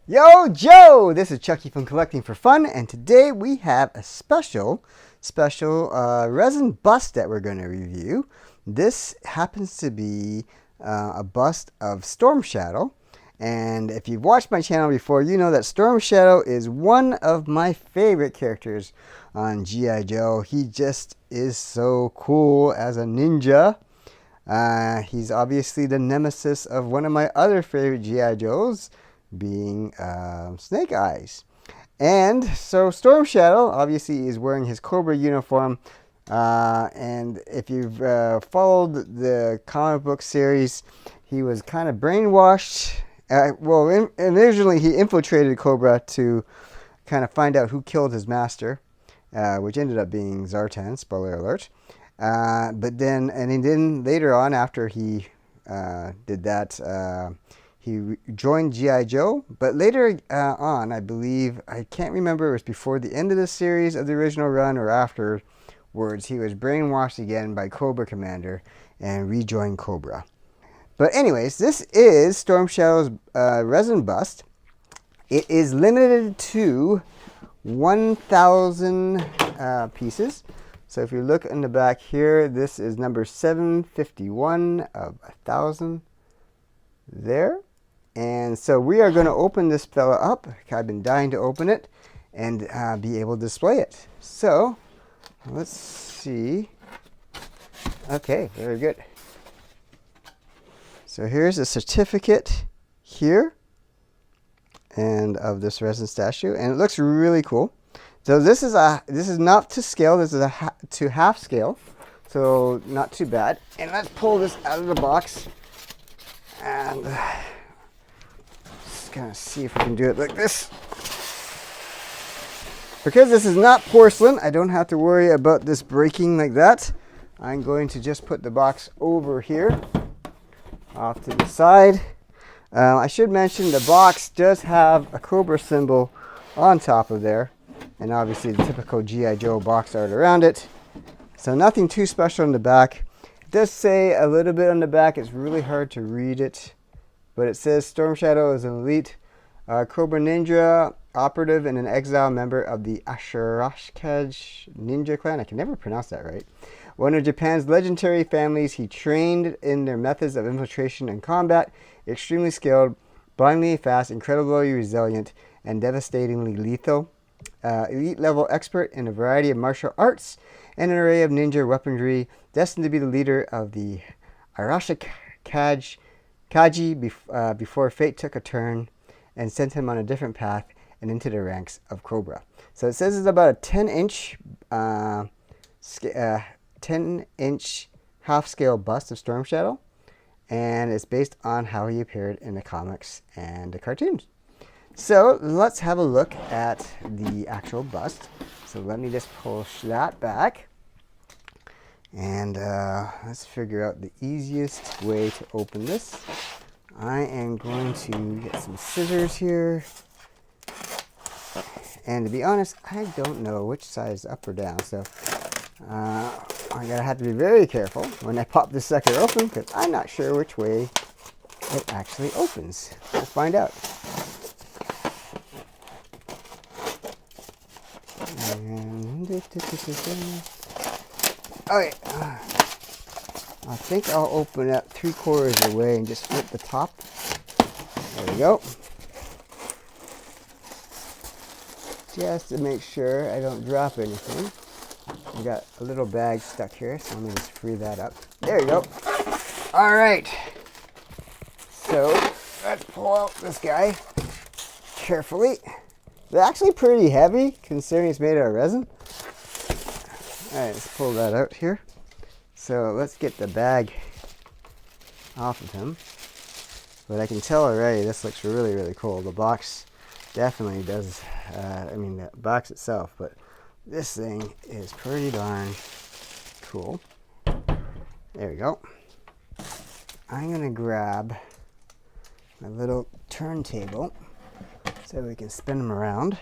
Yo, Joe! This is Chucky from Collecting for Fun, and today we have a special resin bust that we're going to review. This happens to be a bust of Storm Shadow, and if you've watched my channel before, you know that Storm Shadow is one of my favorite characters on G.I. Joe. He just is so cool as a ninja. He's obviously the nemesis of one of my other favorite G.I. Joes, being Snake Eyes. And so Storm Shadow obviously is wearing his Cobra uniform. And if you've followed the comic book series, he was kind of brainwashed. Originally he infiltrated Cobra to kind of find out who killed his master, which ended up being Zartan, spoiler alert. But then later on, after he did that, he joined G.I. Joe. But later on, I believe, I can't remember, it was before the end of the series of the original run or afterwards, he was brainwashed again by Cobra Commander and rejoined Cobra. But anyways, this is Storm Shadow's resin bust. It is limited to 1,000 pieces. So if you look in the back here, this is number 751 of 1,000 there. And so we are going to open this fella up. I've been dying to open it and be able to display it. So let's see. Okay, very good. So here's a certificate here and of this resin statue, and it looks really cool. So this is not to scale. This is to half scale, so not too bad. And let's pull this out of the box and just kind of see if we can do it like this. Because this is not porcelain, I don't have to worry about this breaking like that. I'm going to just put the box over here, off to the side. I should mention the box does have a Cobra symbol on top of there, and obviously the typical G.I. Joe box art around it. So nothing too special on the back. It does say a little bit on the back. It's really hard to read it, but it says Storm Shadow is an elite Cobra Ninja operative and an exile member of the Ashirashkaj Ninja Clan. I can never pronounce that right. One of Japan's legendary families, he trained in their methods of infiltration and combat. Extremely skilled, blindingly fast, incredibly resilient, and devastatingly lethal. Elite level expert in a variety of martial arts and an array of ninja weaponry, destined to be the leader of the Arashikaji before fate took a turn and sent him on a different path and into the ranks of Cobra. So it says it's about a 10-inch half-scale bust of Storm Shadow, and it's based on how he appeared in the comics and the cartoons. So let's have a look at the actual bust. So let me just pull that back, and let's figure out the easiest way to open this. I am going to get some scissors here, and to be honest, I don't know which side is up or down, so I'm gonna have to be very careful when I pop this sucker open, because I'm not sure which way it actually opens. Let's find out. Okay, I think I'll open up 3/4 of the way and just flip the top. There we go. Just to make sure I don't drop anything. I got a little bag stuck here, so let me just free that up. There you go. All right. So let's pull out this guy carefully. They're actually pretty heavy considering it's made out of resin. All right, let's pull that out here. So let's get the bag off of him. But I can tell already this looks really, really cool. The box definitely does, the box itself, but this thing is pretty darn cool. There we go. I'm gonna grab my little turntable so we can spin them around.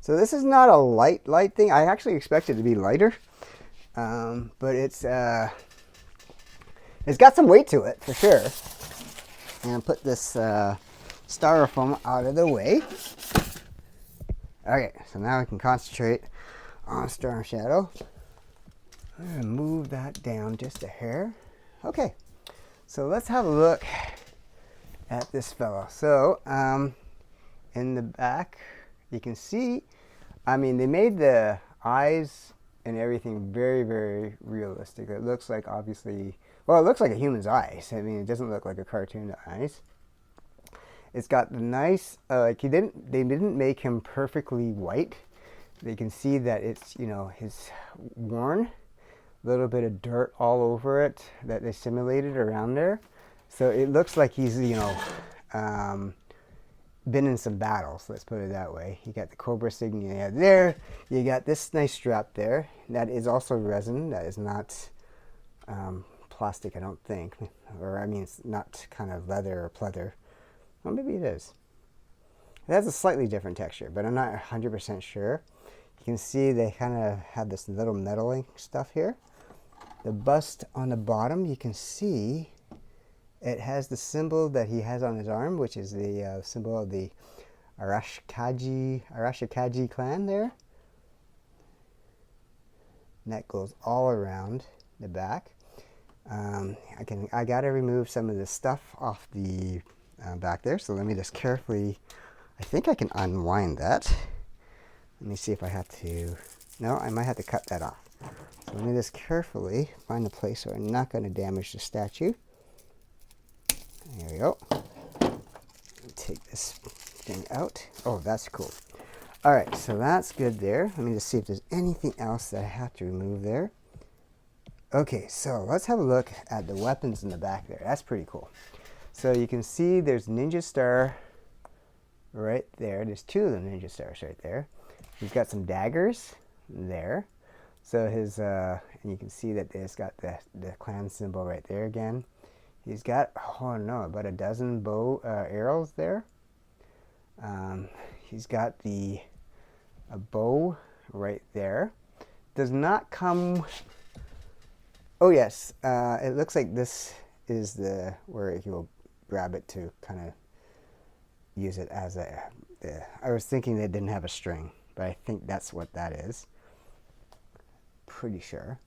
So this is not a light thing. I actually expect it to be lighter, but it's got some weight to it for sure. and put this styrofoam out of the way. Okay, so now we can concentrate on Storm Shadow. I'm going to move that down just a hair. Okay, so let's have a look at this fellow. So in the back, you can see, I mean, they made the eyes and everything very, very realistic. It looks like, obviously, well, it looks like a human's eyes. I mean, it doesn't look like a cartoon eyes. It's got the nice, like they didn't make him perfectly white. They can see that it's, you know, his worn, a little bit of dirt all over it that they simulated around there. So it looks like he's, you know, been in some battles, let's put it that way. You got the Cobra insignia there. You got this nice strap there. That is also resin. That is not plastic, I don't think. Or, I mean, it's not kind of leather or pleather. Well, maybe it is. It has a slightly different texture, but I'm not 100% sure. You can see they kind of have this little metalling stuff here. The bust on the bottom, you can see it has the symbol that he has on his arm, which is the symbol of the Arashikage clan there. And that goes all around the back. I gotta remove some of the stuff off the back there, so let me just carefully, I think I can unwind that. Let me see if I have to, no, I might have to cut that off. So let me just carefully find a place so I'm not going to damage the statue. There we go. Take this thing out. Oh, that's cool. All right, so that's good there. Let me just see if there's anything else that I have to remove there. Okay, so let's have a look at the weapons in the back there. That's pretty cool. So you can see there's Ninja Star right there. There's two of the Ninja Stars right there. He's got some daggers there. So his, and you can see that it's got the clan symbol right there again. He's got, oh no, about a dozen bow arrows there. He's got a bow right there. Does not come, oh yes, it looks like this is where you'll grab it to kind of use it as I was thinking they didn't have a string, but I think that's what that is. Pretty sure.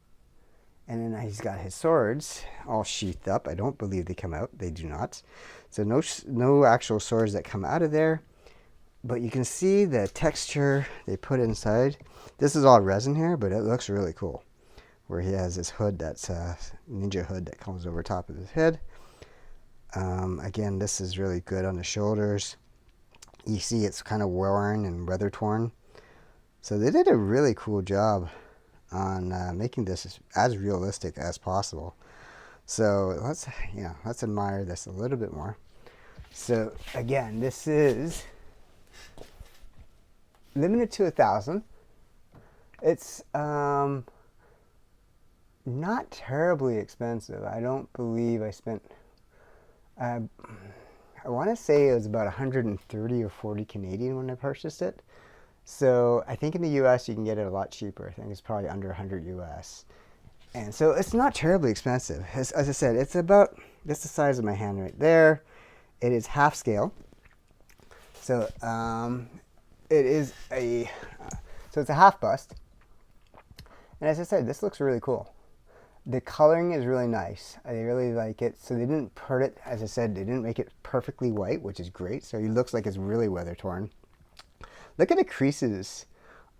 And then he's got his swords all sheathed up. I don't believe they come out. They do not. So no actual swords that come out of there. But you can see the texture they put inside. This is all resin here, but it looks really cool. Where he has this hood that's a ninja hood that comes over top of his head. Again, this is really good on the shoulders. You see it's kind of worn and weather torn. So they did a really cool job on making this as realistic as possible. So let's admire this a little bit more. So again, this is limited to 1,000. It's not terribly expensive. I don't believe I spent, I want to say it was about 130 or 40 Canadian when I purchased it. So I think in the US you can get it a lot cheaper. I think it's probably under 100 US. And so it's not terribly expensive. As I said, it's about just the size of my hand right there. It is half scale. So it is so it's a half bust. And as I said, this looks really cool. The coloring is really nice. I really like it. So they didn't put it, as I said, they didn't make it perfectly white, which is great. So it looks like it's really weather torn. Look at the creases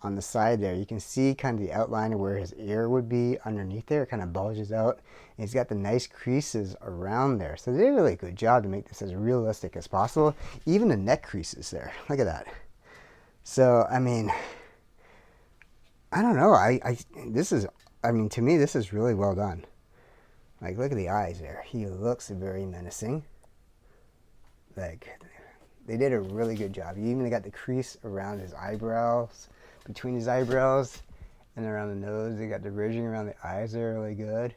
on the side there. You can see kind of the outline of where his ear would be underneath there. It kind of bulges out. And he's got the nice creases around there. So they did a really good job to make this as realistic as possible. Even the neck creases there. Look at that. So, I mean, I don't know. To me, this is really well done. Like, look at the eyes there. He looks very menacing. Like, they did a really good job. You even got the crease around his eyebrows, between his eyebrows, and around the nose. They got the ridging around the eyes there really good.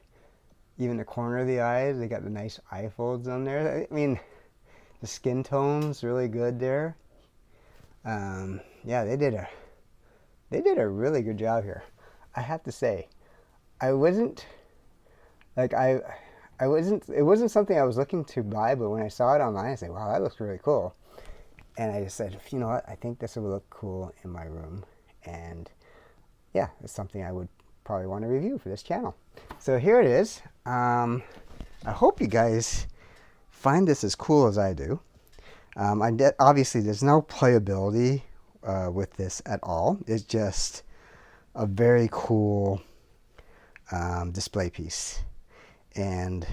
Even the corner of the eyes, they got the nice eye folds on there. I mean, the skin tone's really good there. Yeah, they did a really good job here. I have to say, I wasn't like I it wasn't something I was looking to buy, but when I saw it online, I said, wow, that looks really cool. And I just said, you know what, I think this will look cool in my room. And yeah, it's something I would probably want to review for this channel. So here it is. I hope you guys find this as cool as I do. Obviously, there's no playability with this at all. It's just a very cool display piece. And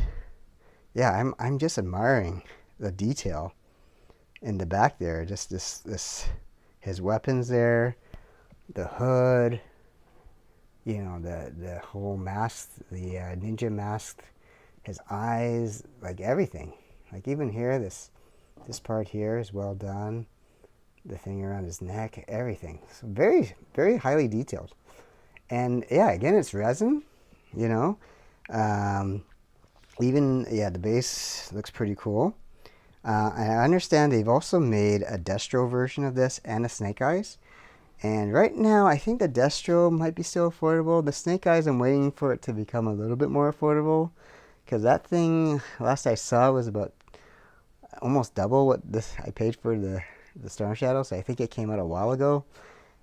yeah, I'm just admiring the detail in the back there. Just his weapons there, the hood, you know, the whole mask, the ninja mask, his eyes, like everything. Like even here, this part here is well done. The thing around his neck, everything. So very, very highly detailed. And yeah, again, it's resin, you know. Even, yeah, the base looks pretty cool. I understand they've also made a Destro version of this and a Snake Eyes. And right now, I think the Destro might be still affordable. The Snake Eyes, I'm waiting for it to become a little bit more affordable. Because that thing, last I saw, was about almost double what I paid for the Storm Shadow. So I think it came out a while ago.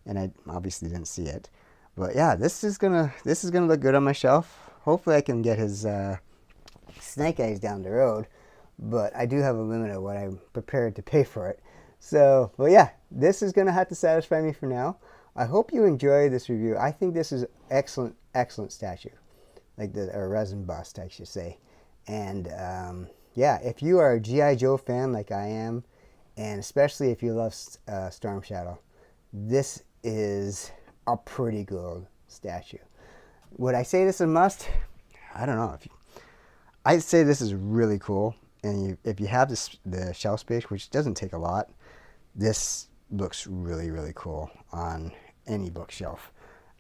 And I obviously didn't see it. But yeah, this is gonna look good on my shelf. Hopefully I can get his Snake Eyes down the road. But I do have a limit of what I'm prepared to pay for it. So, but yeah, this is going to have to satisfy me for now. I hope you enjoy this review. I think this is excellent, excellent statue. Like or resin bust, I should say. And yeah, if you are a G.I. Joe fan like I am, and especially if you love Storm Shadow, this is a pretty good statue. Would I say this is a must? I don't know. I'd say this is really cool. And if you have the shelf space, which doesn't take a lot, this looks really, really cool on any bookshelf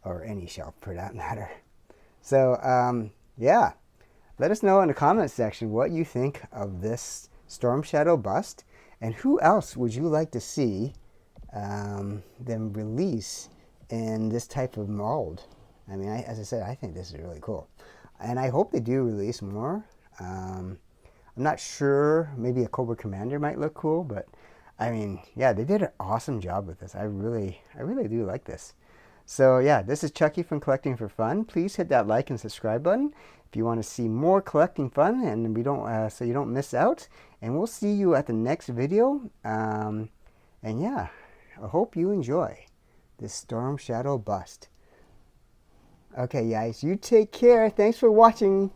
or any shelf for that matter. So yeah, let us know in the comments section what you think of this Storm Shadow bust, and who else would you like to see them release in this type of mold. I mean, as I said, I think this is really cool, and I hope they do release more. I'm not sure, maybe a Cobra Commander might look cool, but I mean, yeah, they did an awesome job with this. I really do like this. So yeah, this is Chucky from Collecting for Fun. Please hit that like and subscribe button if you want to see more collecting fun, and we don't so you don't miss out. And we'll see you at the next video. And yeah, I hope you enjoy this Storm Shadow bust. Okay, guys, you take care. Thanks for watching.